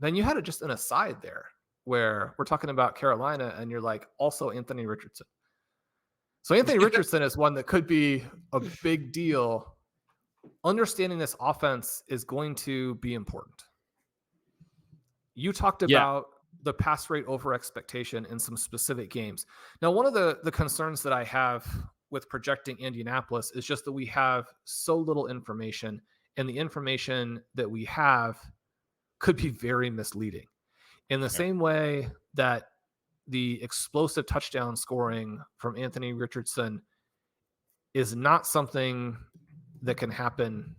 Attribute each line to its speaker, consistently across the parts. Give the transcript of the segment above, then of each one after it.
Speaker 1: then you had just an aside there where we're talking about Carolina and you're like, also Anthony Richardson. So Anthony Richardson is one that could be a big deal. Understanding this offense is going to be important. You talked about the pass rate over expectation in some specific games. Now, one of the concerns that I have with projecting Indianapolis is just that we have so little information, and the information that we have could be very misleading. In the same way that the explosive touchdown scoring from Anthony Richardson is not something that can happen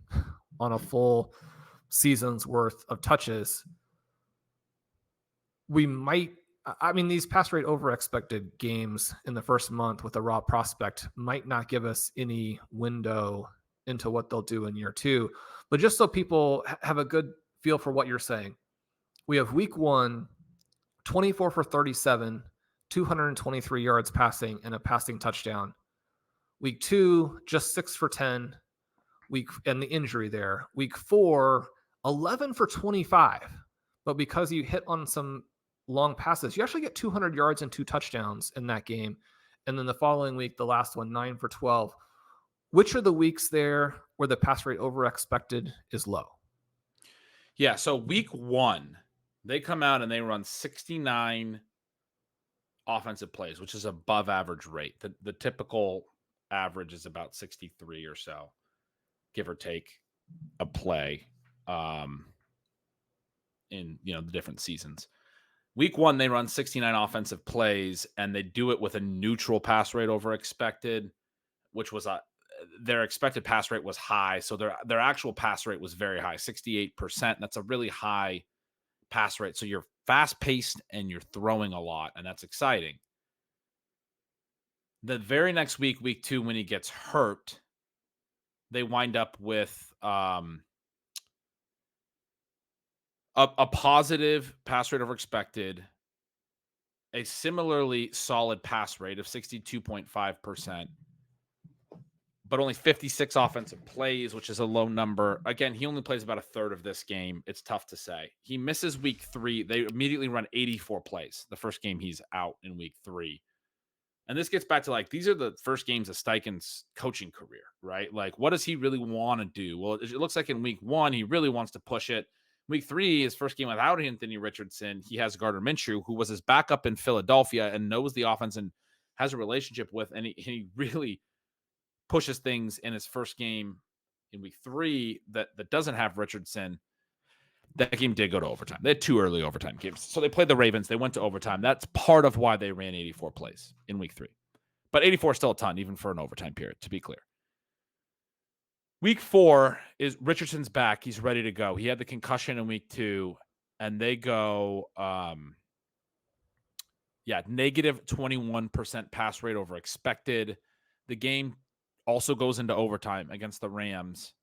Speaker 1: on a full season's worth of touches, we might, I mean, these pass rate over expected games in the first month with a raw prospect might not give us any window into what they'll do in year two. But just so people have a good feel for what you're saying, we have week 1, 24 for 37, 223 yards passing and a passing touchdown. Week 2, just 6 for 10. And the injury there. Week 4, 11 for 25. But because you hit on some long passes, you actually get 200 yards and 2 touchdowns in that game. And then the following week, the last one, 9 for 12. Which are the weeks there where the pass rate over expected is low?
Speaker 2: Yeah, so week 1, they come out and they run 69 offensive plays, which is above average rate. The typical average is about 63 or so, give or take a play in the different seasons. Week 1, they run 69 offensive plays, and they do it with a neutral pass rate over expected, which was their expected pass rate was high. So their actual pass rate was very high, 68%. That's a really high pass rate. So you're fast paced and you're throwing a lot, and that's exciting. The very next week, week 2, when he gets hurt, they wind up with a positive pass rate over expected, a similarly solid pass rate of 62.5%, but only 56 offensive plays, which is a low number. Again, he only plays about a third of this game. It's tough to say. He misses week 3. They immediately run 84 plays. The first game he's out in week 3. And this gets back to these are the first games of Steichen's coaching career, right? What does he really want to do? Well, it looks like in week 1, he really wants to push it. Week 3, his first game without Anthony Richardson, he has Gardner Minshew, who was his backup in Philadelphia and knows the offense and has a relationship with, and he really pushes things in his first game in week 3 that doesn't have Richardson. That game did go to overtime. They had 2 early overtime games. So they played the Ravens. They went to overtime. That's part of why they ran 84 plays in week 3. But 84 is still a ton, even for an overtime period, to be clear. Week 4 is Richardson's back. He's ready to go. He had the concussion in week 2, and they go, negative 21% pass rate over expected. The game also goes into overtime against the Rams.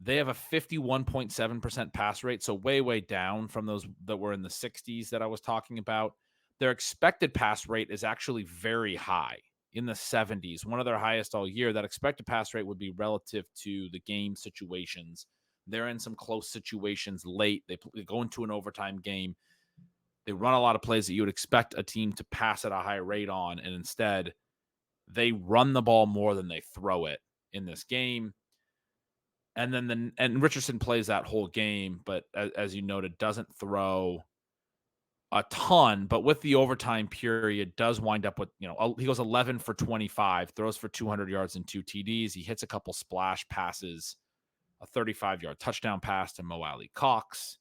Speaker 2: They have a 51.7% pass rate, so way, way down from those that were in the 60s that I was talking about. Their expected pass rate is actually very high, in the 70s, one of their highest all year. That expected pass rate would be relative to the game situations. They're in some close situations late. They go into an overtime game. They run a lot of plays that you would expect a team to pass at a high rate on, and instead they run the ball more than they throw it in this game. And then Richardson plays that whole game, but as you noted, doesn't throw a ton. But with the overtime period, does wind up with, he goes 11 for 25, throws for 200 yards and 2 TDs. He hits a couple splash passes, a 35-yard touchdown pass to Mo Alley Cox,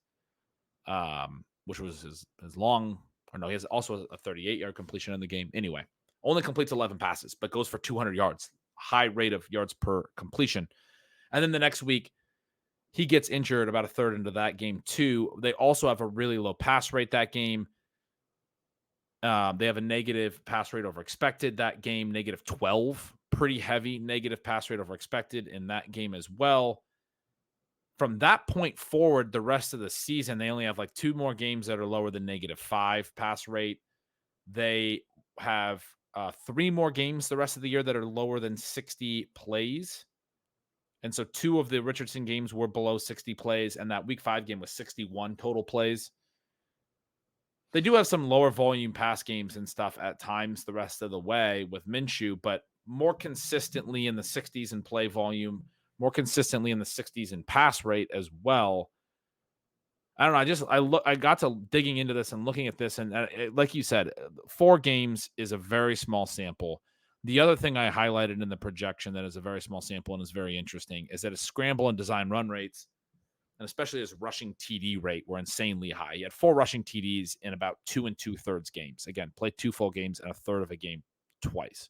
Speaker 2: which was his long, or no, he has also a 38-yard completion in the game. Anyway, only completes 11 passes, but goes for 200 yards, high rate of yards per completion. And then the next week, he gets injured about a third into that game too. They also have a really low pass rate that game. They have a negative pass rate over expected that game, negative 12. Pretty heavy negative pass rate over expected in that game as well. From that point forward, the rest of the season, they only have 2 more games that are lower than negative 5 pass rate. They have 3 more games the rest of the year that are lower than 60 plays. And so 2 of the Richardson games were below 60 plays, and that week 5 game was 61 total plays. They do have some lower volume pass games and stuff at times the rest of the way with Minshew, but more consistently in the 60s in play volume, more consistently in the 60s in pass rate as well. I don't know. I got to digging into this and looking at this, and like you said, 4 games is a very small sample. The other thing I highlighted in the projection that is a very small sample and is very interesting is that his scramble and design run rates, and especially his rushing TD rate, were insanely high. He had 4 rushing TDs in about 2 2/3 games. Again, played 2 full games and a third of a game twice.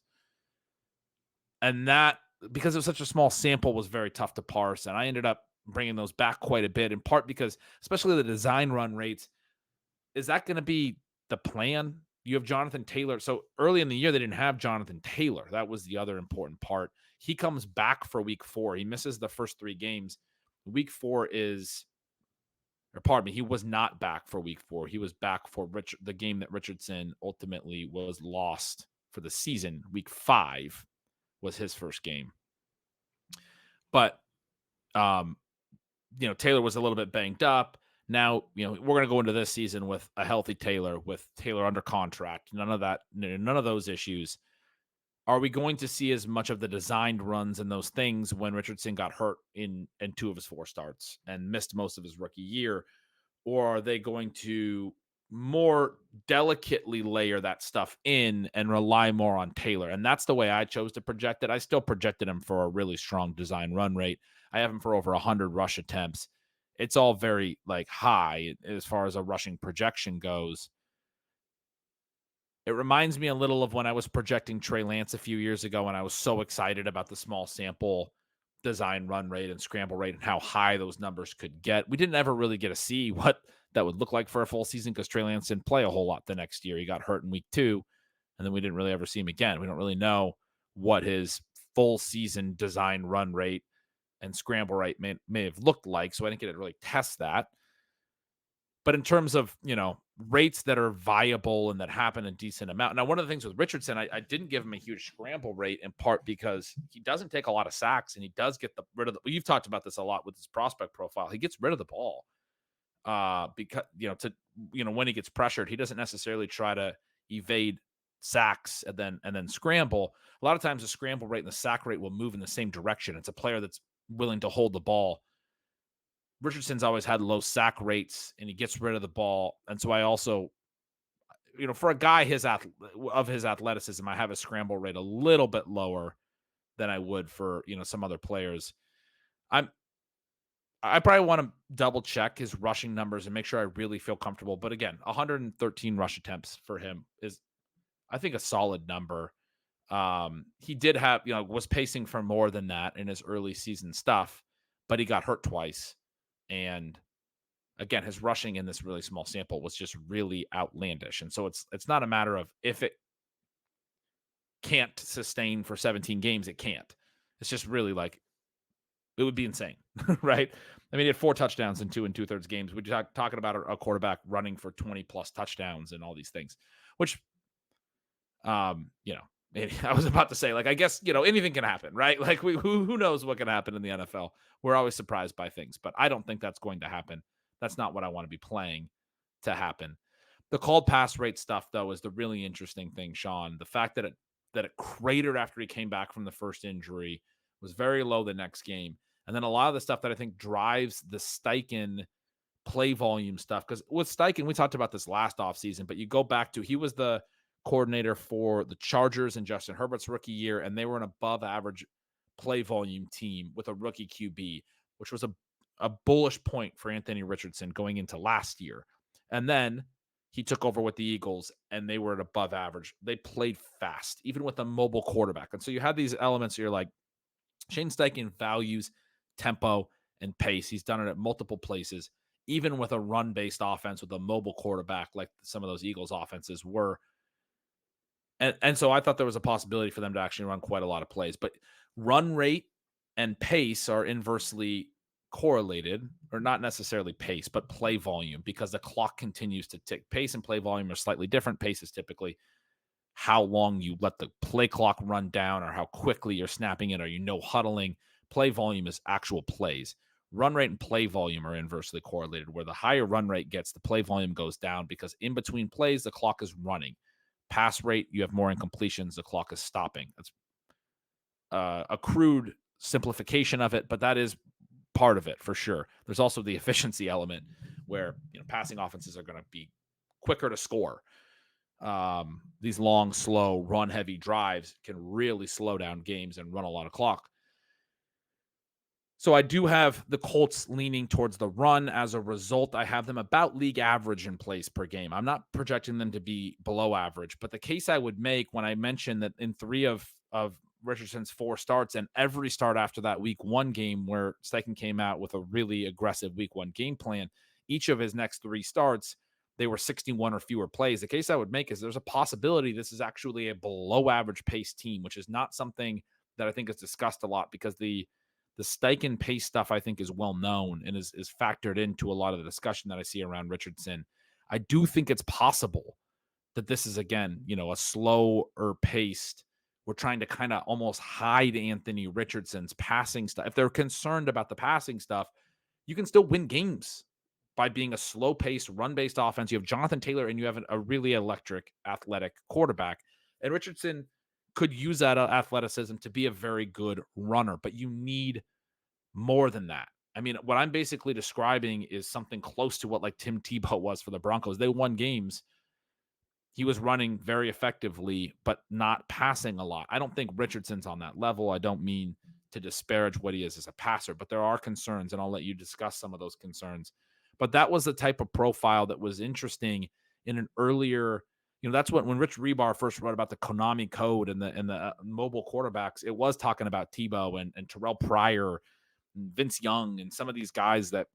Speaker 2: And that, because it was such a small sample, was very tough to parse. And I ended up bringing those back quite a bit, in part because, especially the design run rates, is that going to be the plan? You have Jonathan Taylor. So early in the year, they didn't have Jonathan Taylor. That was the other important part. He comes back for week 4. He misses the first 3 games. Week 4 is, or pardon me, he was not back for week 4. He was back for the game that Richardson ultimately was lost for the season. Week 5 was his first game. But, Taylor was a little bit banged up. Now, we're going to go into this season with a healthy Taylor, with Taylor under contract. None of those issues. Are we going to see as much of the designed runs and those things when Richardson got hurt in 2 of his 4 starts and missed most of his rookie year? Or are they going to more delicately layer that stuff in and rely more on Taylor? And that's the way I chose to project it. I still projected him for a really strong design run rate. I have him for over 100 rush attempts. It's all very high as far as a rushing projection goes. It reminds me a little of when I was projecting Trey Lance a few years ago, and I was so excited about the small sample design run rate and scramble rate and how high those numbers could get. We didn't ever really get to see what that would look like for a full season because Trey Lance didn't play a whole lot the next year. He got hurt in week 2, and then we didn't really ever see him again. We don't really know what his full season design run rate and scramble rate may have looked like, so I didn't get to really test that. But in terms of, rates that are viable and that happen a decent amount. Now, one of the things with Richardson, I didn't give him a huge scramble rate, in part because he doesn't take a lot of sacks, and he does get rid of you've talked about this a lot with his prospect profile. He gets rid of the ball because, when he gets pressured, he doesn't necessarily try to evade sacks and then scramble. A lot of times the scramble rate and the sack rate will move in the same direction. It's a player that's willing to hold the ball. Richardson's always had low sack rates, and he gets rid of the ball. And so I also, for a guy of his athleticism, I have a scramble rate a little bit lower than I would for, some other players. I probably want to double check his rushing numbers and make sure I really feel comfortable. But again, 113 rush attempts for him is, I think, a solid number. He did have, was pacing for more than that in his early season stuff, but he got hurt twice. And again, his rushing in this really small sample was just really outlandish. And so it's not a matter of if it can't sustain for 17 games, it can't. It's just really it would be insane, right? I mean, he had 4 touchdowns in 2 2/3 games. We're talking about a quarterback running for 20 plus touchdowns and all these things, which, I was about to say, I guess, anything can happen, right? Who knows what can happen in the NFL? We're always surprised by things, but I don't think that's going to happen. That's not what I want to be playing to happen. The called pass rate stuff, though, is the really interesting thing, Sean. The fact that it cratered after he came back from the first injury, was very low the next game. And then a lot of the stuff that I think drives the Steichen play volume stuff, because with Steichen, we talked about this last offseason, but you go back to, he was the coordinator for the Chargers in Justin Herbert's rookie year, and they were an above average play volume team with a rookie QB, which was a bullish point for Anthony Richardson going into last year. And then he took over with the Eagles, and they were at above average. They played fast, even with a mobile quarterback. And so you had these elements where you're like, Shane Steichen values tempo and pace. He's done it at multiple places, even with a run-based offense with a mobile quarterback like some of those Eagles offenses were. And so I thought there was a possibility for them to actually run quite a lot of plays. But run rate and pace are inversely correlated, or not necessarily pace, but play volume, because the clock continues to tick. Pace and play volume are slightly different. Pace is typically how long you let the play clock run down or how quickly you're snapping it or huddling. Play volume is actual plays. Run rate and play volume are inversely correlated, where the higher run rate gets, the play volume goes down because in between plays, the clock is running. Pass rate, you have more incompletions, the clock is stopping. That's a crude simplification of it, but that is part of it for sure. There's also the efficiency element where passing offenses are going to be quicker to score. These long, slow, run-heavy drives can really slow down games and run a lot of clock. So I do have the Colts leaning towards the run. As a result, I have them about league average in plays per game. I'm not projecting them to be below average, but the case I would make when I mentioned that in 3 of Richardson's 4 starts and every start after that week 1 game where Steichen came out with a really aggressive week 1 game plan, each of his next 3 starts, they were 61 or fewer plays. The case I would make is there's a possibility this is actually a below average pace team, which is not something that I think is discussed a lot because the Steichen pace stuff I think is well known and is factored into a lot of the discussion that I see around Richardson. I do think it's possible that this is, again, a slower paced. We're trying to kind of almost hide Anthony Richardson's passing stuff. If they're concerned about the passing stuff, you can still win games by being a slow-paced, run-based offense. You have Jonathan Taylor, and you have a really electric, athletic quarterback. And Richardson could use that athleticism to be a very good runner, but you need more than that. I mean, what I'm basically describing is something close to what like Tim Tebow was for the Broncos. They won games. He was running very effectively, but not passing a lot. I don't think Richardson's on that level. I don't mean to disparage what he is as a passer, but there are concerns, and I'll let you discuss some of those concerns. But that was the type of profile that was interesting in an earlier, that's when Rich Rebar first wrote about the Konami code and the mobile quarterbacks. It was talking about Tebow and Terrell Pryor, and Vince Young, and some of these guys that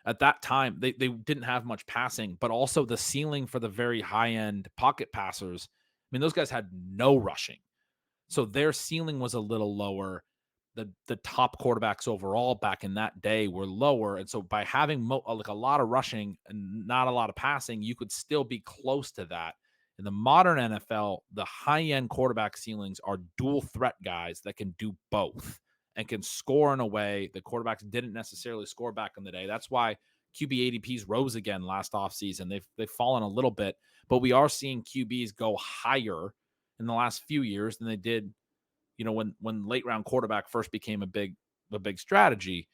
Speaker 2: at that time they didn't have much passing, but also the ceiling for the very high end pocket passers. I mean, those guys had no rushing, so their ceiling was a little lower. The top quarterbacks overall back in that day were lower. And so by having like a lot of rushing and not a lot of passing, you could still be close to that. In the modern NFL, the high-end quarterback ceilings are dual threat guys that can do both and can score in a way the quarterbacks didn't necessarily score back in the day. That's why QB ADPs rose again last offseason. They've fallen a little bit, but we are seeing QBs go higher in the last few years than they did when late round quarterback first became a big strategy.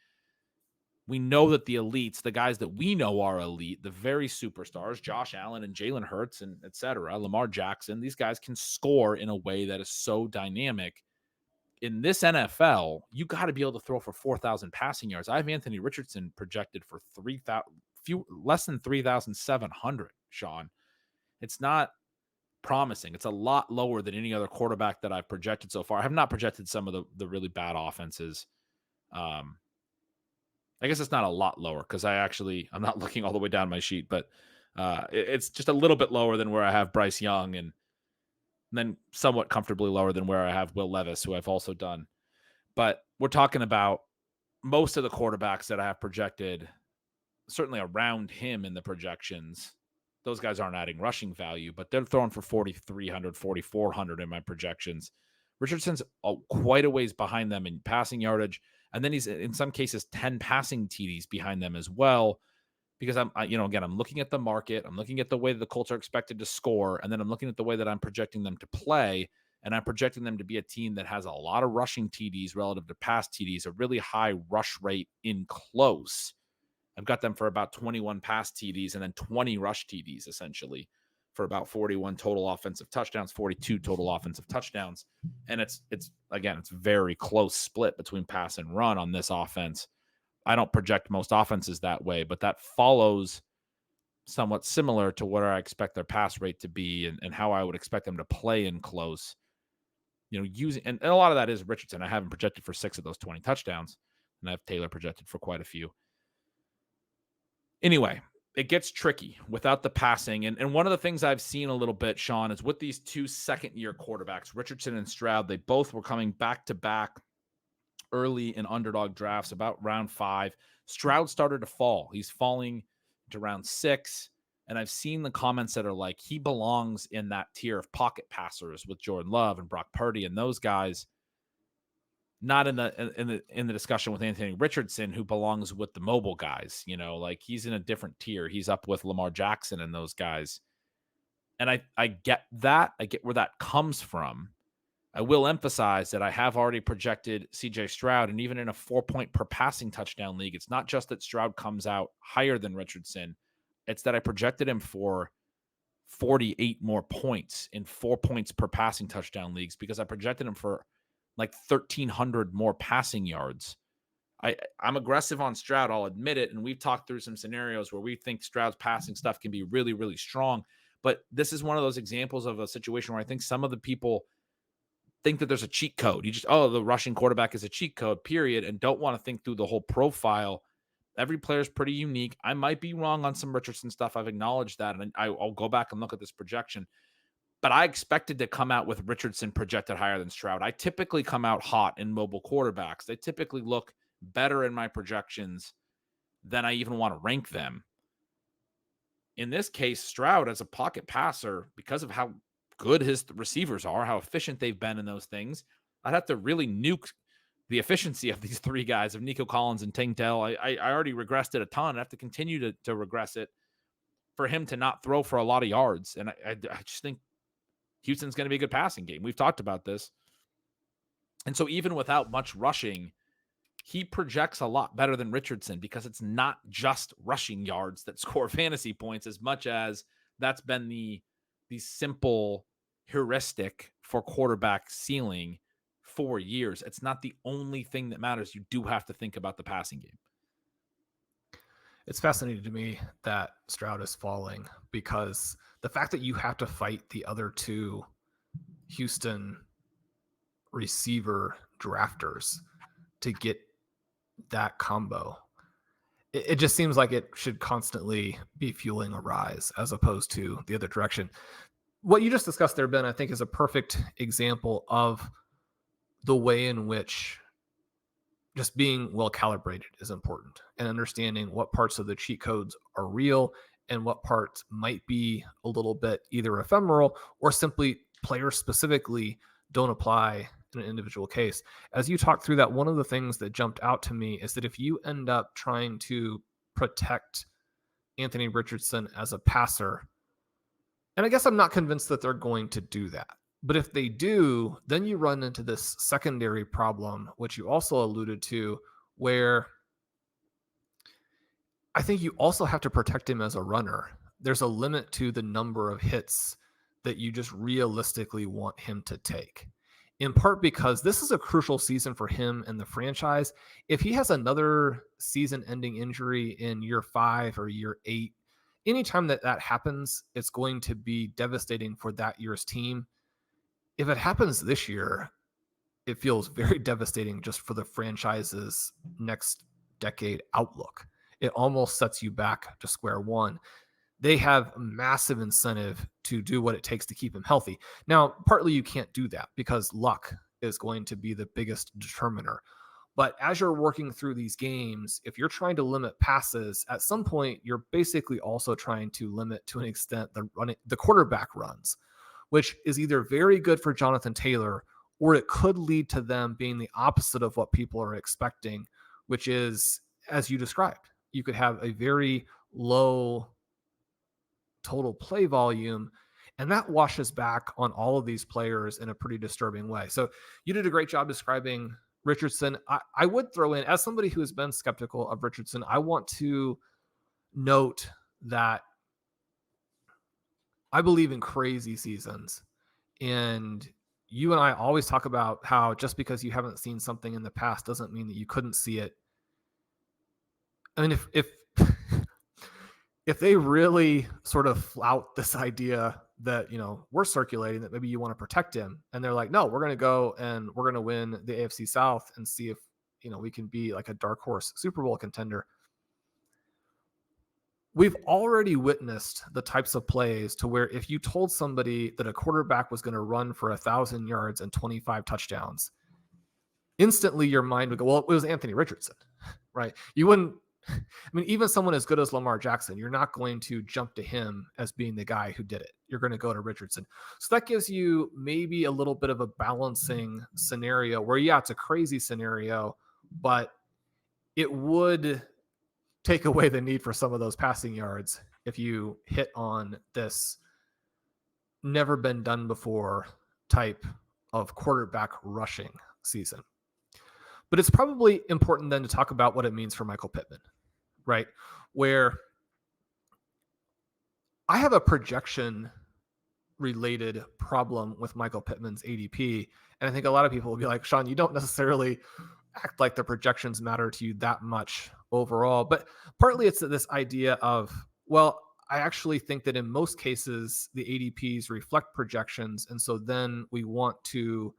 Speaker 2: We know that the elites, the guys that we know are elite, the very superstars, Josh Allen and Jalen Hurts and et cetera, Lamar Jackson, these guys can score in a way that is so dynamic. In this NFL, you got to be able to throw for 4,000 passing yards. I have Anthony Richardson projected for less than 3,700, Sean. It's not promising. It's a lot lower than any other quarterback that I've projected so far. I have not projected some of the really bad offenses. I guess it's not a lot lower because I'm not looking all the way down my sheet, but it's just a little bit lower than where I have Bryce Young and then somewhat comfortably lower than where I have Will Levis, who I've also done. But we're talking about most of the quarterbacks that I have projected, certainly around him in the projections. Those guys aren't adding rushing value, but they're throwing for 4,300, 4,400 in my projections. Richardson's quite a ways behind them in passing yardage. And then he's in some cases 10 passing TDs behind them as well. Because I'm looking at the market. I'm looking at the way that the Colts are expected to score. And then I'm looking at the way that I'm projecting them to play. And I'm projecting them to be a team that has a lot of rushing TDs relative to pass TDs, a really high rush rate in close. I've got them for about 21 pass TDs and then 20 rush TDs, essentially, for about 41 total offensive touchdowns, 42 total offensive touchdowns. And it's very close split between pass and run on this offense. I don't project most offenses that way, but that follows somewhat similar to what I expect their pass rate to be and how I would expect them to play in close. Using and a lot of that is Richardson. I haven't projected for 6 of those 20 touchdowns, and I have Taylor projected for quite a few. Anyway, it gets tricky without the passing. And one of the things I've seen a little bit, Sean, is with these 2 second-year quarterbacks, Richardson and Stroud, they both were coming back-to-back early in underdog drafts, about round 5. Stroud started to fall. He's falling to round 6. And I've seen the comments that are like, he belongs in that tier of pocket passers with Jordan Love and Brock Purdy and those guys. not in the discussion with Anthony Richardson, who belongs with the mobile guys. Like he's in a different tier. He's up with Lamar Jackson and those guys. And I get that. I get where that comes from. I will emphasize that I have already projected CJ Stroud, and even in a 4-point per passing touchdown league, it's not just that Stroud comes out higher than Richardson. It's that I projected him for 48 more points in 4 points per passing touchdown leagues because I projected him for like 1,300 more passing yards. I'm aggressive on Stroud, I'll admit it. And we've talked through some scenarios where we think Stroud's passing stuff can be really, really strong. But this is one of those examples of a situation where I think some of the people think that there's a cheat code. The rushing quarterback is a cheat code, period, and don't want to think through the whole profile. Every player is pretty unique. I might be wrong on some Richardson stuff. I've acknowledged that, and I'll go back and look at this projection. But I expected to come out with Richardson projected higher than Stroud. I typically come out hot in mobile quarterbacks. They typically look better in my projections than I even want to rank them. In this case, Stroud as a pocket passer, because of how good his receivers are, how efficient they've been in those things, I'd have to really nuke the efficiency of these three guys, of Nico Collins and Tank Dell. I already regressed it a ton. I have to continue to regress it for him to not throw for a lot of yards. And I just think Houston's going to be a good passing game. We've talked about this. And so even without much rushing, he projects a lot better than Richardson because it's not just rushing yards that score fantasy points as much as that's been the simple heuristic for quarterback ceiling for years. It's not the only thing that matters. You do have to think about the passing game.
Speaker 1: It's fascinating to me that Stroud is falling because the fact that you have to fight the other two Houston receiver drafters to get that combo, it just seems like it should constantly be fueling a rise as opposed to the other direction. What you just discussed there, Ben, I think is a perfect example of the way in which just being well calibrated is important and understanding what parts of the cheat codes are real and what parts might be a little bit either ephemeral or simply player specifically don't apply in an individual case. As you talk through that, one of the things that jumped out to me is that if you end up trying to protect Anthony Richardson as a passer, and I guess I'm not convinced that they're going to do that, but if they do, then you run into this secondary problem, which you also alluded to, where I think you also have to protect him as a runner. There's a limit to the number of hits that you just realistically want him to take, in part because this is a crucial season for him and the franchise. If he has another season-ending injury in year 5 or year 8, anytime that happens, it's going to be devastating for that year's team. If it happens this year, it feels very devastating just for the franchise's next decade outlook. It almost sets you back to square one. They have massive incentive to do what it takes to keep him healthy. Now, partly you can't do that because luck is going to be the biggest determiner. But as you're working through these games, if you're trying to limit passes, at some point, you're basically also trying to limit to an extent the quarterback runs, which is either very good for Jonathan Taylor or it could lead to them being the opposite of what people are expecting, which is, as you described, you could have a very low total play volume, and that washes back on all of these players in a pretty disturbing way. So you did a great job describing Richardson. I would throw in, as somebody who has been skeptical of Richardson, I want to note that I believe in crazy seasons. And you and I always talk about how just because you haven't seen something in the past doesn't mean that you couldn't see it. I mean, if if they really sort of flout this idea that, we're circulating that maybe you want to protect him, and they're like, no, we're going to go and we're going to win the AFC South and see if, we can be like a dark horse Super Bowl contender. We've already witnessed the types of plays to where if you told somebody that a quarterback was going to run for 1,000 yards and 25 touchdowns, instantly your mind would go, well, it was Anthony Richardson, right? You wouldn't, even someone as good as Lamar Jackson, you're not going to jump to him as being the guy who did it. you're going to go to Richardson. So that gives you maybe a little bit of a balancing scenario where, yeah, it's a crazy scenario, but it would take away the need for some of those passing yards if you hit on this never been done before type of quarterback rushing season. But it's probably important then to talk about what it means for Michael Pittman, right? Where I have a projection related problem with Michael Pittman's ADP. And I think a lot of people will be like, Shawn, you don't necessarily act like the projections matter to you that much overall. But partly it's this idea of, well, I actually think that in most cases, the ADPs reflect projections. And so then we want to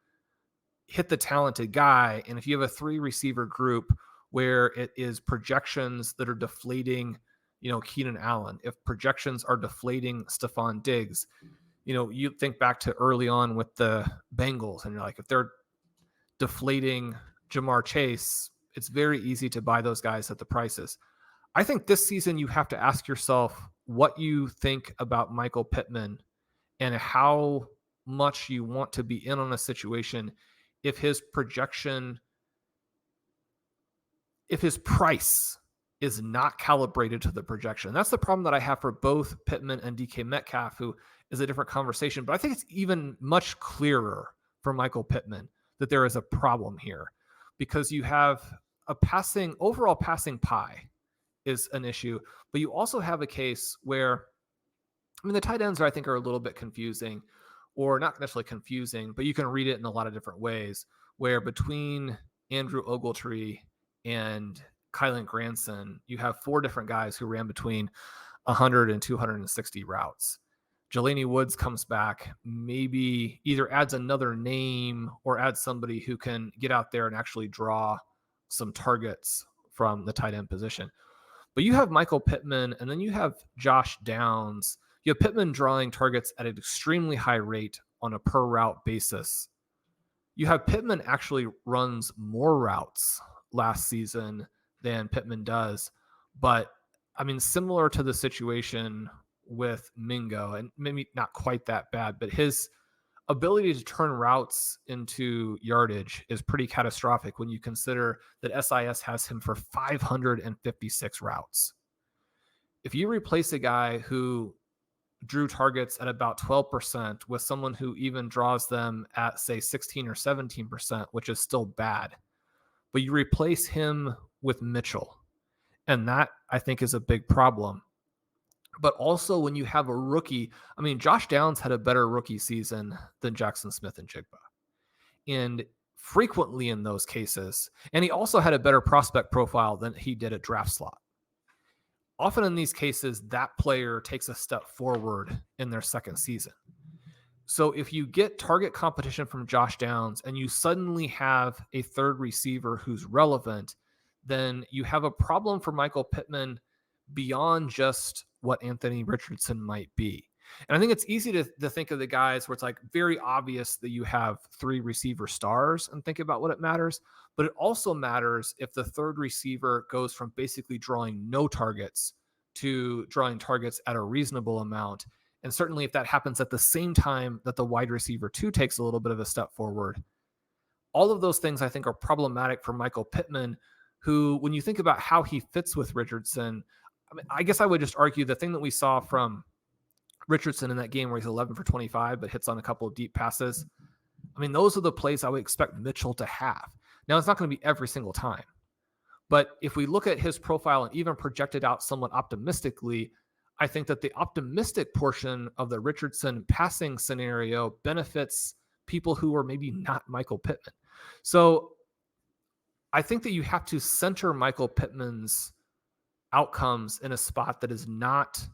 Speaker 1: hit the talented guy. And if you have a 3 receiver group where it is projections that are deflating, Keenan Allen, if projections are deflating Stephon Diggs, you think back to early on with the Bengals and you're like, if they're deflating Jamar Chase, it's very easy to buy those guys at the prices. I think this season you have to ask yourself what you think about Michael Pittman and how much you want to be in on a situation if his price is not calibrated to the projection. That's the problem that I have for both Pittman and DK Metcalf, who is a different conversation. But I think it's even much clearer for Michael Pittman that there is a problem here because you have overall passing pie is an issue, but you also have a case where, the tight ends I think are a little bit confusing, or not necessarily confusing, but you can read it in a lot of different ways, where between Andrew Ogletree and Kylan Granson, you have 4 different guys who ran between 100 and 260 routes. Jelani Woods comes back, maybe either adds another name or adds somebody who can get out there and actually draw some targets from the tight end position. But you have Michael Pittman, and then you have Josh Downs. You have Pittman drawing targets at an extremely high rate on a per route basis. You have Pittman actually runs more routes last season than Pittman does. But similar to the situation with Mingo, and maybe not quite that bad, but his ability to turn routes into yardage is pretty catastrophic when you consider that SIS has him for 556 routes. If you replace a guy who drew targets at about 12% with someone who even draws them at, say, 16 or 17%, which is still bad, but you replace him with Mitchell, and that I think is a big problem. But also when you have a rookie, Josh Downs had a better rookie season than Jackson Smith and Jigba. And frequently in those cases, and he also had a better prospect profile than he did at draft slot. Often in these cases, that player takes a step forward in their second season. So if you get target competition from Josh Downs and you suddenly have a third receiver who's relevant, then you have a problem for Michael Pittman beyond just what Anthony Richardson might be. And I think it's easy to think of the guys where it's like very obvious that you have 3 receiver stars and think about what it matters. But it also matters if the third receiver goes from basically drawing no targets to drawing targets at a reasonable amount. And certainly if that happens at the same time that the wide receiver 2 takes a little bit of a step forward, all of those things I think are problematic for Michael Pittman, who, when you think about how he fits with Richardson, I guess I would just argue the thing that we saw from Richardson in that game where he's 11 for 25, but hits on a couple of deep passes. Those are the plays I would expect Mitchell to have. Now, it's not going to be every single time, but if we look at his profile and even projected out somewhat optimistically, I think that the optimistic portion of the Richardson passing scenario benefits people who are maybe not Michael Pittman. So I think that you have to center Michael Pittman's outcomes in a spot that is not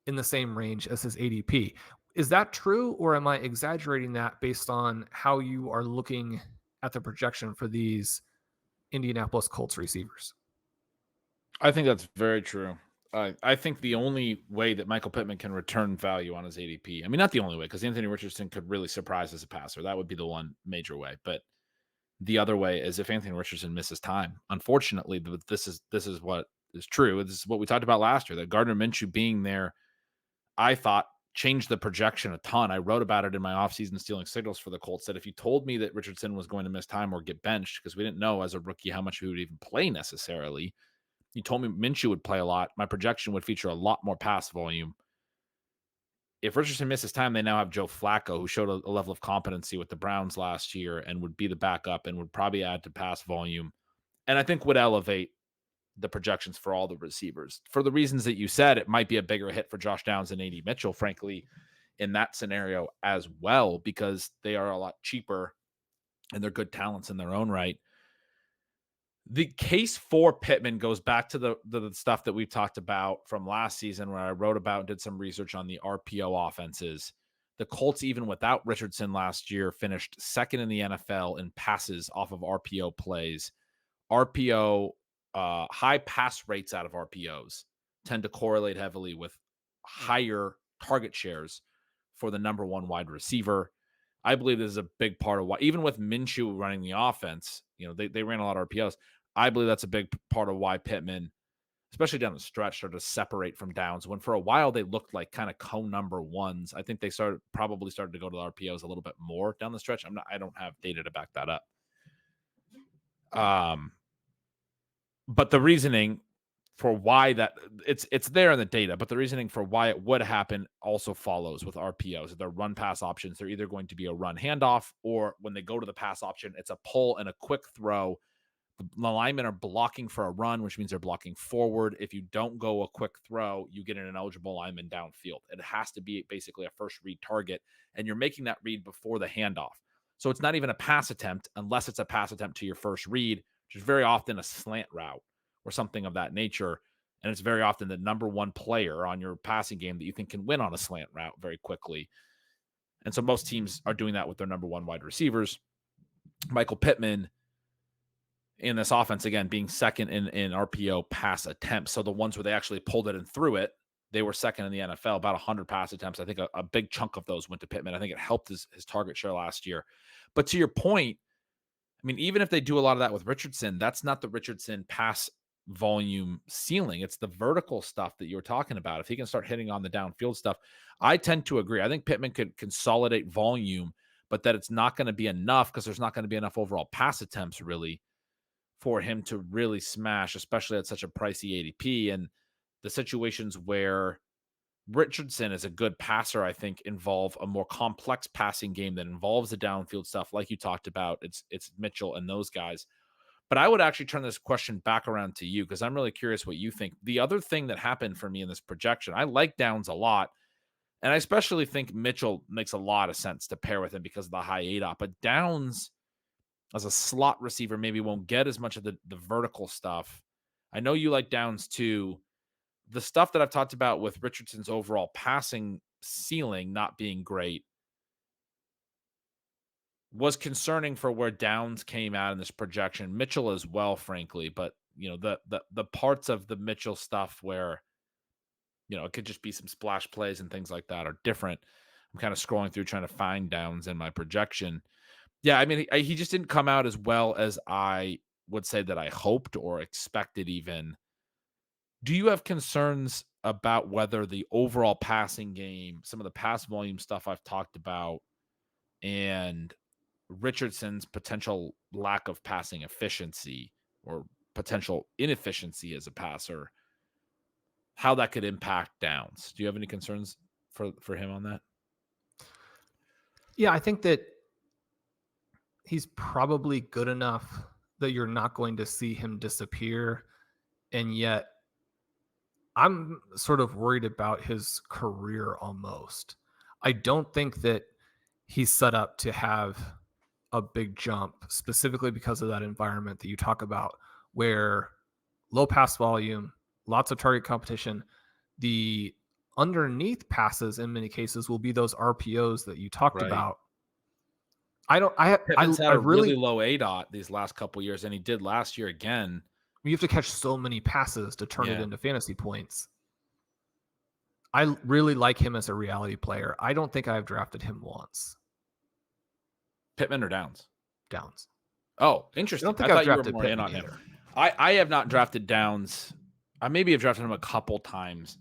Speaker 1: in the same range as his ADP. Is that true, or am I exaggerating that based on how you are looking at the projection for these Indianapolis Colts receivers?
Speaker 2: I think that's very true. I think the only way that Michael Pittman can return value on his ADP, not the only way, because Anthony Richardson could really surprise as a passer. That would be the one major way. But the other way is if Anthony Richardson misses time. Unfortunately, but this is what is true. This is what we talked about last year, that Gardner Minshew being there, I thought, changed the projection a ton. I wrote about it in my offseason stealing signals for the Colts, that if you told me that Richardson was going to miss time or get benched, because we didn't know as a rookie how much he would even play necessarily, you told me Minshew would play a lot, my projection would feature a lot more pass volume. If Richardson misses time, they now have Joe Flacco, who showed a level of competency with the Browns last year and would be the backup and would probably add to pass volume, and I think would elevate the projections for all the receivers. For the reasons that you said, it might be a bigger hit for Josh Downs and AD Mitchell, frankly, in that scenario as well, because they are a lot cheaper and they're good talents in their own right. The case for Pittman goes back to the stuff that we've talked about from last season, where I wrote about and did some research on the RPO offenses. The Colts, even without Richardson last year, finished second in the NFL in passes off of RPO plays. RPO, high pass rates out of RPOs tend to correlate heavily with higher target shares for the number one wide receiver. I believe this is a big part of why, even with Minshew running the offense, they ran a lot of RPOs. I believe that's a big part of why Pittman, especially down the stretch, started to separate from Downs, when for a while they looked like kind of co-number ones. I think they probably started to go to the RPOs a little bit more down the stretch. I don't have data to back that up. But the reasoning for why that it's there in the data, but the reasoning for why it would happen also follows with RPOs. If they're run pass options, they're either going to be a run handoff, or when they go to the pass option, it's a pull and a quick throw. The linemen are blocking for a run, which means they're blocking forward. If you don't go a quick throw, you get an ineligible lineman downfield. It has to be basically a first read target, and you're making that read before the handoff. So it's not even a pass attempt unless it's a pass attempt to your first read, which is very often a slant route or something of that nature. And it's very often the number one player on your passing game that you think can win on a slant route very quickly. And so most teams are doing that with their number one wide receivers. Michael Pittman in this offense, again, being second in RPO pass attempts. So the ones where they actually pulled it and threw it, they were second in the NFL, about 100 pass attempts. I think a big chunk of those went to Pittman. I think it helped his target share last year. But to your point, I mean, even if they do a lot of that with Richardson, that's not the Richardson pass volume ceiling. It's the vertical stuff that you were talking about. If he can start hitting on the downfield stuff, I tend to agree. I think Pittman could consolidate volume, but that it's not going to be enough, because there's not going to be enough overall pass attempts really for him to really smash, especially at such a pricey ADP. And the situations where Richardson is a good passer, I think, involve a more complex passing game that involves the downfield stuff, like you talked about. It's Mitchell and those guys. But I would actually turn this question back around to you, because I'm really curious what you think. The other thing that happened for me in this projection, I like Downs a lot, and I especially think Mitchell makes a lot of sense to pair with him because of the high ADOT. But Downs, as a slot receiver, maybe won't get as much of the vertical stuff. I know you like Downs too. The stuff that I've talked about with Richardson's overall passing ceiling not being great was concerning for where Downs came out in this projection. Mitchell as well, frankly, but the parts of the Mitchell stuff where it could just be some splash plays and things like that are different. I'm kind of scrolling through trying to find Downs in my projection. Yeah, I mean, he just didn't come out as well as I would say that I hoped or expected even. Do you have concerns about whether the overall passing game, some of the pass volume stuff I've talked about, and Richardson's potential lack of passing efficiency or potential inefficiency as a passer, how that could impact Downs? Do you have any concerns for him on that?
Speaker 1: Yeah, I think that he's probably good enough that you're not going to see him disappear. And yet I'm sort of worried about his career almost. I don't think that he's set up to have a big jump, specifically because of that environment that you talk about, where low pass volume, lots of target competition. The underneath passes in many cases will be those RPOs that you talked about.
Speaker 2: Pittman's had a really low ADOT these last couple years, and he did last year again.
Speaker 1: You have to catch so many passes to turn it into fantasy points. I really like him as a reality player. I don't think I've drafted him once.
Speaker 2: Pittman or Downs?
Speaker 1: Downs.
Speaker 2: Oh, interesting.
Speaker 1: I don't think I've drafted
Speaker 2: more
Speaker 1: Pittman
Speaker 2: in on him. I have not drafted Downs. I maybe have drafted him a couple times,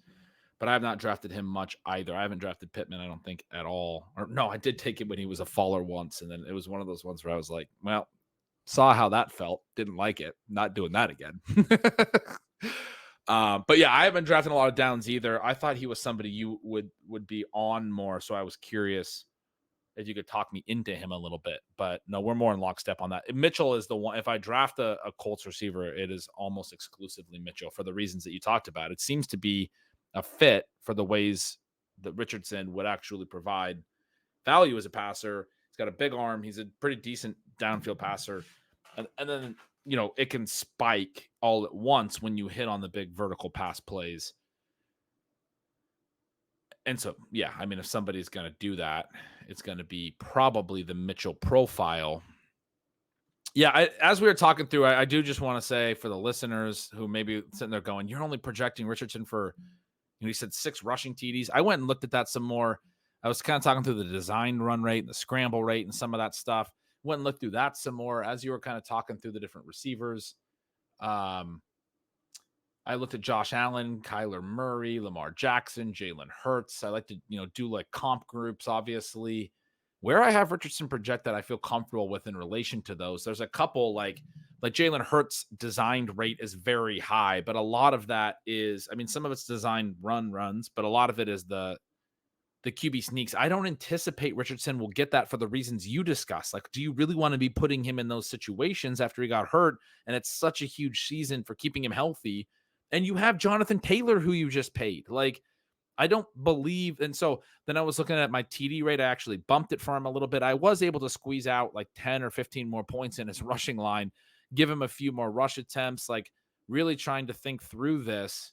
Speaker 2: but I have not drafted him much either. I haven't drafted Pittman, I don't think, at all. Or no, I did take him when he was a faller once, and then it was one of those ones where I was like, well, saw how that felt, didn't like it, not doing that again. But yeah, I haven't drafted a lot of downs either. I thought he was somebody you would be on more, so I was curious if you could talk me into him a little bit. But no, we're more in lockstep on that. Mitchell is the one. If I draft a Colts receiver, it is almost exclusively Mitchell for the reasons that you talked about. It seems to be a fit for the ways that Richardson would actually provide value as a passer. He's got a big arm. He's a pretty decent downfield passer. And then, it can spike all at once when you hit on the big vertical pass plays. And so, yeah, I mean, if somebody's going to do that, it's going to be probably the Mitchell profile. Yeah, as we were talking through, I do just want to say for the listeners who may be sitting there going, you're only projecting Richardson for, he said 6 rushing TDs. I went and looked at that some more. I was kind of talking through the design run rate and the scramble rate and some of that stuff. Went and looked through that some more as you were kind of talking through the different receivers. I looked at Josh Allen, Kyler Murray, Lamar Jackson, Jalen Hurts. I like to, do like comp groups, obviously. Where I have Richardson projected, I feel comfortable with in relation to those. There's a couple like Jalen Hurts' designed rate is very high, but a lot of that is, I mean, some of it's designed runs, but a lot of it is the QB sneaks. I don't anticipate Richardson will get that for the reasons you discussed. Like, do you really want to be putting him in those situations after he got hurt? And it's such a huge season for keeping him healthy. And you have Jonathan Taylor, who you just paid. Like, I don't believe. And so then I was looking at my TD rate. I actually bumped it for him a little bit. I was able to squeeze out like 10 or 15 more points in his rushing line, give him a few more rush attempts, like really trying to think through this.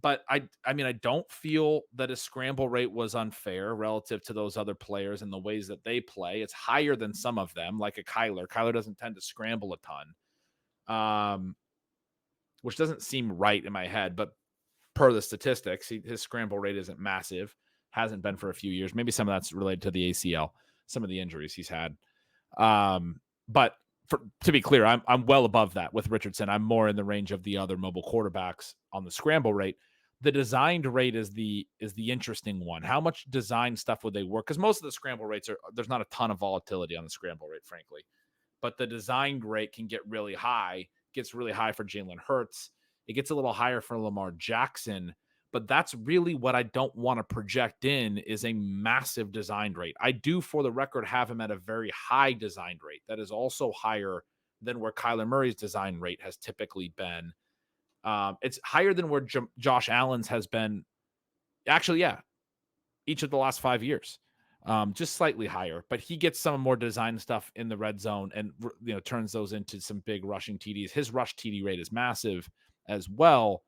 Speaker 2: But I mean, I don't feel that his scramble rate was unfair relative to those other players and the ways that they play. It's higher than some of them, like a Kyler. Kyler doesn't tend to scramble a ton, which doesn't seem right in my head, but per the statistics, his scramble rate isn't massive, hasn't been for a few years. Maybe some of that's related to the ACL, some of the injuries he's had. But to be clear, I'm well above that with Richardson. I'm more in the range of the other mobile quarterbacks on the scramble rate. The designed rate is the interesting one. How much design stuff would they work? Because most of the scramble rates there's not a ton of volatility on the scramble rate, frankly. But the designed rate can get really high, gets really high for Jalen Hurts. It gets a little higher for Lamar Jackson, but that's really what I don't want to project in is a massive designed rate. I do, for the record, have him at a very high designed rate. That is also higher than where Kyler Murray's design rate has typically been. It's higher than where Josh Allen's has been. Actually, yeah, each of the last 5 years, just slightly higher. But he gets some more design stuff in the red zone and turns those into some big rushing TDs. His rush TD rate is massive as well.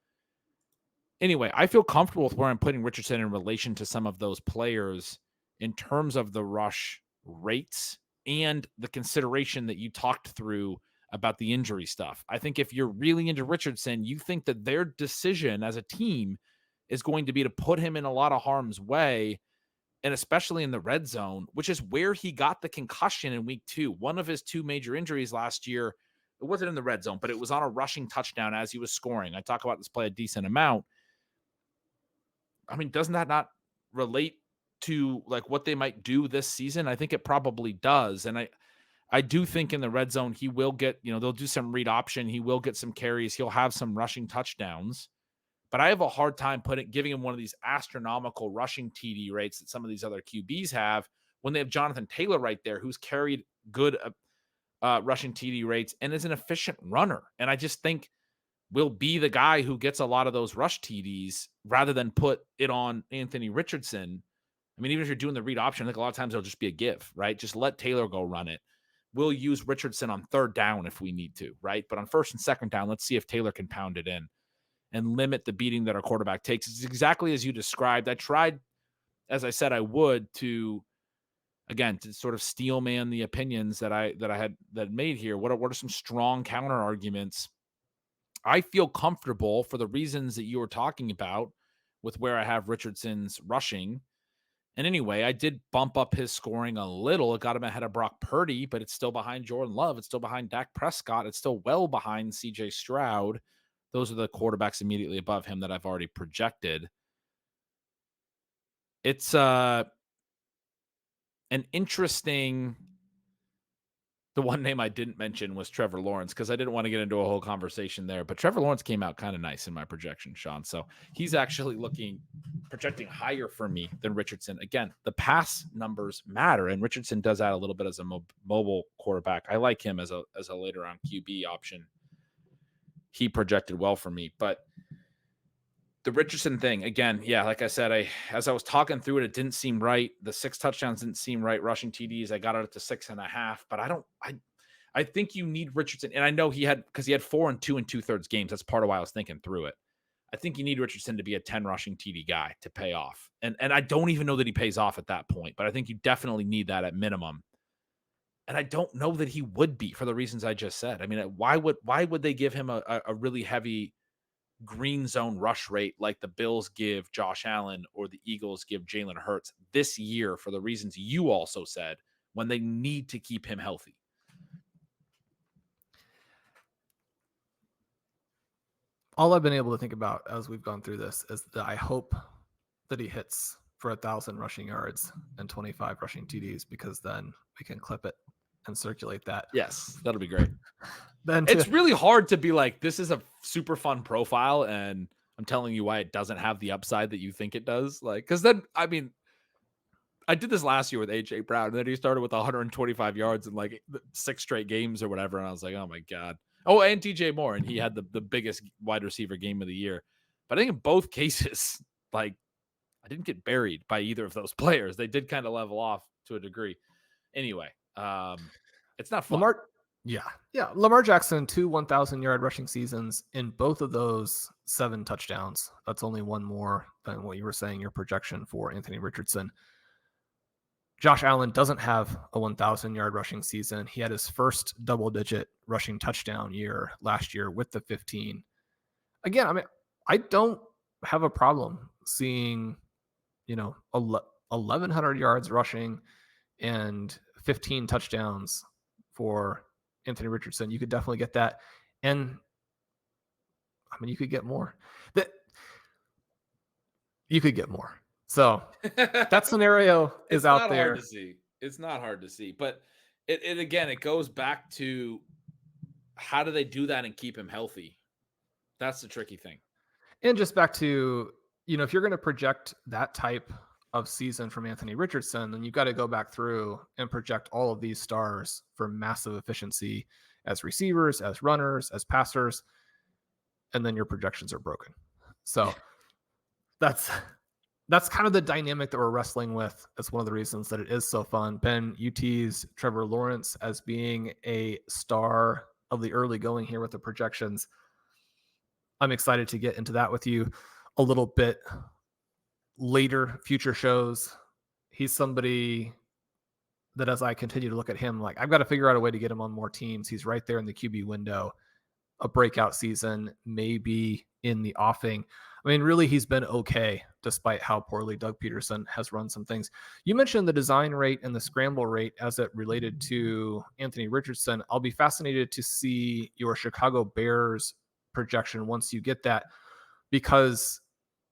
Speaker 2: Anyway, I feel comfortable with where I'm putting Richardson in relation to some of those players in terms of the rush rates and the consideration that you talked through about the injury stuff. I think if you're really into Richardson, you think that their decision as a team is going to be to put him in a lot of harm's way, and especially in the red zone, which is where he got the concussion in week 2. One of his 2 major injuries last year, it wasn't in the red zone, but it was on a rushing touchdown as he was scoring. I talk about this play a decent amount. I mean, doesn't that not relate to like what they might do this season? I think it probably does. And I do think in the red zone, he will get, they'll do some read option. He will get some carries. He'll have some rushing touchdowns, but I have a hard time giving him one of these astronomical rushing TD rates that some of these other QBs have when they have Jonathan Taylor right there, who's carried good rushing TD rates and is an efficient runner. And I just think will be the guy who gets a lot of those rush TDs rather than put it on Anthony Richardson. I mean, even if you're doing the read option, I think a lot of times it'll just be a give, right? Just let Taylor go run it. We'll use Richardson on 3rd down if we need to, right? But on 1st and 2nd down, let's see if Taylor can pound it in and limit the beating that our quarterback takes. It's exactly as you described. I tried, as I said I would, to sort of steel man the opinions that I had made here. What are some strong counter arguments? I feel comfortable for the reasons that you were talking about with where I have Richardson's rushing. And anyway, I did bump up his scoring a little. It got him ahead of Brock Purdy, but it's still behind Jordan Love. It's still behind Dak Prescott. It's still well behind CJ Stroud. Those are the quarterbacks immediately above him that I've already projected. It's an interesting. The one name I didn't mention was Trevor Lawrence because I didn't want to get into a whole conversation there. But Trevor Lawrence came out kind of nice in my projection, Sean. So he's actually projecting higher for me than Richardson. Again, the pass numbers matter, and Richardson does add a little bit as a mobile quarterback. I like him as a later on QB option. He projected well for me, but the Richardson thing, again, yeah, like I said, as I was talking through it, it didn't seem right. The 6 touchdowns didn't seem right. Rushing TDs, I got it to 6.5, but I think you need Richardson. And I know he had 4 and 2 2/3 games. That's part of why I was thinking through it. I think you need Richardson to be a 10 rushing TD guy to pay off. And I don't even know that he pays off at that point, but I think you definitely need that at minimum. And I don't know that he would be for the reasons I just said. I mean, why would they give him a really heavy green zone rush rate like the Bills give Josh Allen or the Eagles give Jalen Hurts this year for the reasons you also said when they need to keep him healthy?
Speaker 1: All I've been able to think about as we've gone through this is that I hope that he hits for 1,000 rushing yards and 25 rushing TDs, because then we can clip it and circulate that.
Speaker 2: Yes, that'll be great.
Speaker 1: Then
Speaker 2: it's really hard to be like, this is a super fun profile, and I'm telling you why it doesn't have the upside that you think it does. Like, because then, I mean, I did this last year with AJ Brown, and then he started with 125 yards in like 6 straight games or whatever, and I was like, oh my God. Oh, and TJ Moore, and he had the biggest wide receiver game of the year. But I think in both cases, like, I didn't get buried by either of those players. They did kind of level off to a degree. Anyway, it's not fun.
Speaker 1: Lamar Jackson, 2 1,000-yard rushing seasons. In both of those, 7 touchdowns. That's only one more than what you were saying your projection for Anthony Richardson. Josh Allen doesn't have a 1,000-yard rushing season. He had his first double-digit rushing touchdown year last year with the 15. Again, I mean, I don't have a problem seeing, 1,100 yards rushing and 15 touchdowns for Anthony Richardson. You could definitely get that. And I mean, you could get more. You could get more. So that scenario is out there.
Speaker 2: Hard to see. It's not hard to see, but it again, it goes back to how do they do that and keep him healthy? That's the tricky thing.
Speaker 1: And just back to, if you're going to project that type of season from Anthony Richardson, then you've got to go back through and project all of these stars for massive efficiency as receivers, as runners, as passers, and then your projections are broken. So that's kind of the dynamic that we're wrestling with. That's one of the reasons that it is so fun. Ben, you teased Trevor Lawrence as being a star of the early going here with the projections. I'm excited to get into that with you a little bit later, future shows. He's somebody that as I continue to look at him, like, I've got to figure out a way to get him on more teams. He's right there in the QB window. A breakout season, maybe in the offing. I mean, really, he's been okay despite how poorly Doug Peterson has run some things. You mentioned the design rate and the scramble rate as it related to Anthony Richardson. I'll be fascinated to see your Chicago Bears projection once you get that, because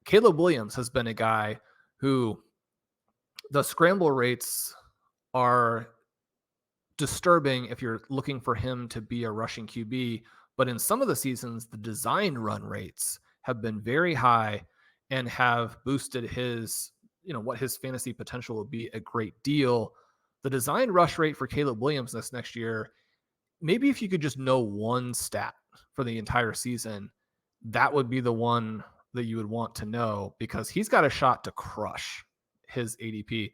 Speaker 1: Caleb Williams has been a guy who the scramble rates are disturbing if you're looking for him to be a rushing QB. But in some of the seasons, the design run rates have been very high and have boosted his, what his fantasy potential will be a great deal. The design rush rate for Caleb Williams this next year, maybe if you could just know one stat for the entire season, that would be the one that you would want to know, because he's got a shot to crush his ADP.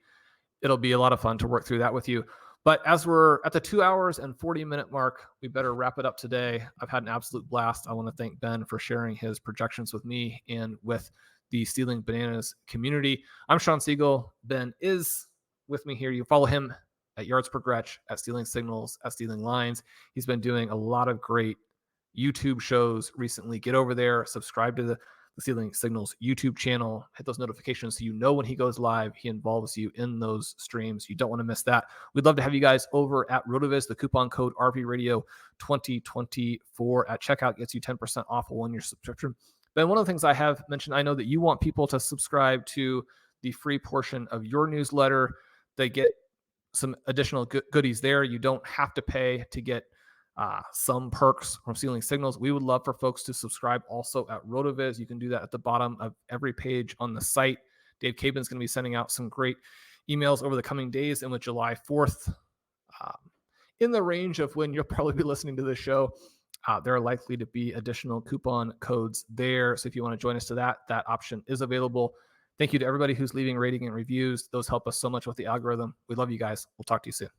Speaker 1: It'll be a lot of fun to work through that with you. But as we're at the 2 hours and 40-minute mark, we better wrap it up today. I've had an absolute blast. I want to thank Ben for sharing his projections with me and with the Stealing Bananas community. I'm Shawn Siegele. Ben is with me here. You follow him at Yards Per Gretch, at Stealing Signals, at Stealing Lines. He's been doing a lot of great YouTube shows recently. Get over there, subscribe to the the Ceiling Signals YouTube channel. Hit those notifications so you know when he goes live. He involves you in those streams. You don't want to miss that. We'd love to have you guys over at RotoViz. The coupon code RVRadio 2024 at checkout gets you 10% off a 1-year subscription. Ben, one of the things I have mentioned, I know that you want people to subscribe to the free portion of your newsletter. They get some additional goodies there. You don't have to pay to get some perks from Ceiling Signals. We would love for folks to subscribe also at RotoViz. You can do that at the bottom of every page on the site. Dave Cabin's going to be sending out some great emails over the coming days, and with July 4th in the range of when you'll probably be listening to this show, there are likely to be additional coupon codes there. So if you want to join us to that option is available. Thank you to everybody who's leaving rating and reviews. Those help us so much with the algorithm. We love you guys. We'll talk to you soon.